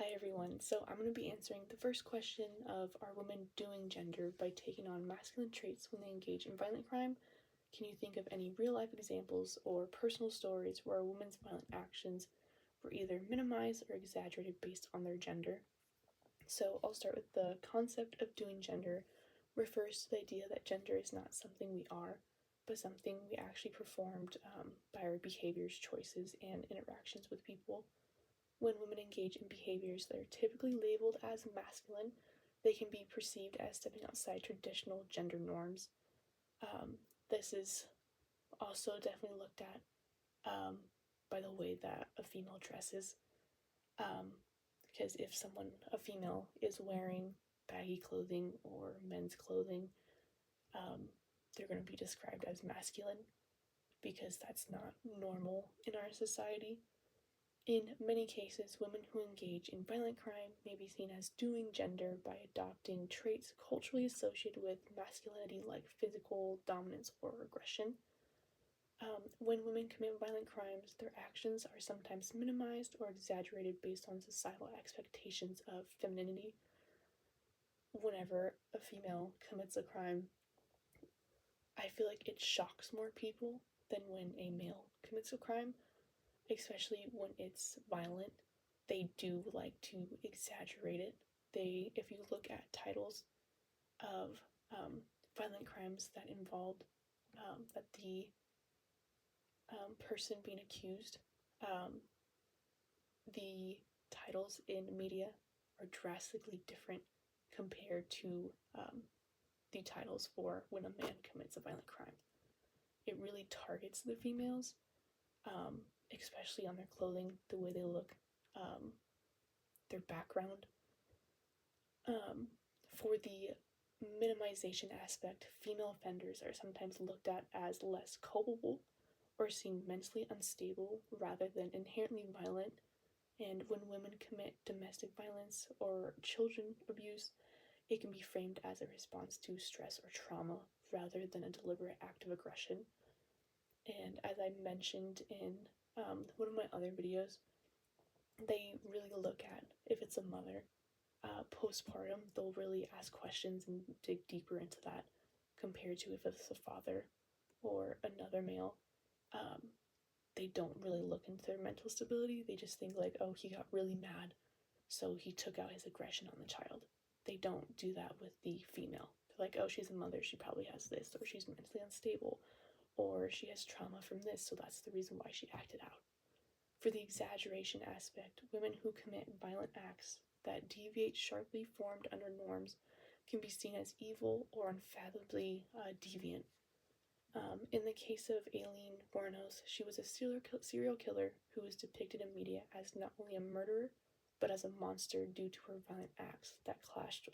Hi everyone. So I'm going to be answering the first question of are women doing gender by taking on masculine traits when they engage in violent crime? Can you think of any real life examples or personal stories where a woman's violent actions were either minimized or exaggerated based on their gender? So I'll start with the concept of doing gender refers to the idea that gender is not something we are, but something we actually performed by our behaviors, choices, and interactions with people. When women engage in behaviors that are typically labeled as masculine, they can be perceived as stepping outside traditional gender norms. This is also definitely looked at by the way that a female dresses. Because if a female, is wearing baggy clothing or men's clothing, they're going to be described as masculine because that's not normal in our society. In many cases, women who engage in violent crime may be seen as doing gender by adopting traits culturally associated with masculinity like physical dominance or aggression. When women commit violent crimes, their actions are sometimes minimized or exaggerated based on societal expectations of femininity. Whenever a female commits a crime, I feel like it shocks more people than when a male commits a crime, especially when it's violent. They do like to exaggerate it. If you look at titles of violent crimes that involved that the person being accused, the titles in media are drastically different compared to the titles for when a man commits a violent crime. It really targets the females, especially on their clothing, the way they look, their background. For the minimization aspect, female offenders are sometimes looked at as less culpable or seen mentally unstable rather than inherently violent. And when women commit domestic violence or children abuse, it can be framed as a response to stress or trauma rather than a deliberate act of aggression. And as I mentioned in one of my other videos, they really look at if it's a mother postpartum, they'll really ask questions and dig deeper into that compared to if it's a father or another male. They don't really look into their mental stability. They just think like, oh, he got really mad, so he took out his aggression on the child. They don't do that with the female. They're like, oh, she's a mother, she probably has this, or she's mentally unstable, or she has trauma from this, so that's the reason why she acted out. For the exaggeration aspect, women who commit violent acts that deviate sharply formed under norms can be seen as evil or unfathomably deviant. In the case of Aileen Wuornos, she was a serial killer who was depicted in media as not only a murderer, but as a monster due to her violent acts that clashed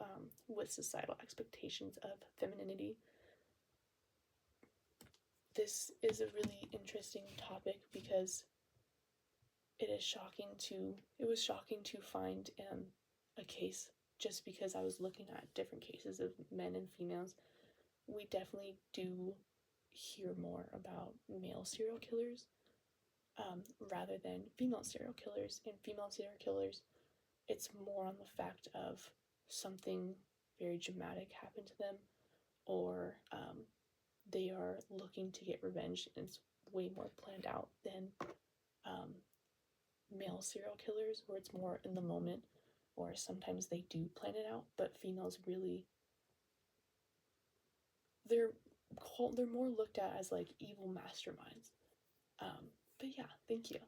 with societal expectations of femininity. This is a really interesting topic because it was shocking to find a case just because I was looking at different cases of men and females. We definitely do hear more about male serial killers rather than female serial killers. And female serial killers, it's more on the fact of something very dramatic happened to them, or they are looking to get revenge, and it's way more planned out than male serial killers, where it's more in the moment, or sometimes they do plan it out, but females really they're they're more looked at as like evil masterminds. But yeah, thank you.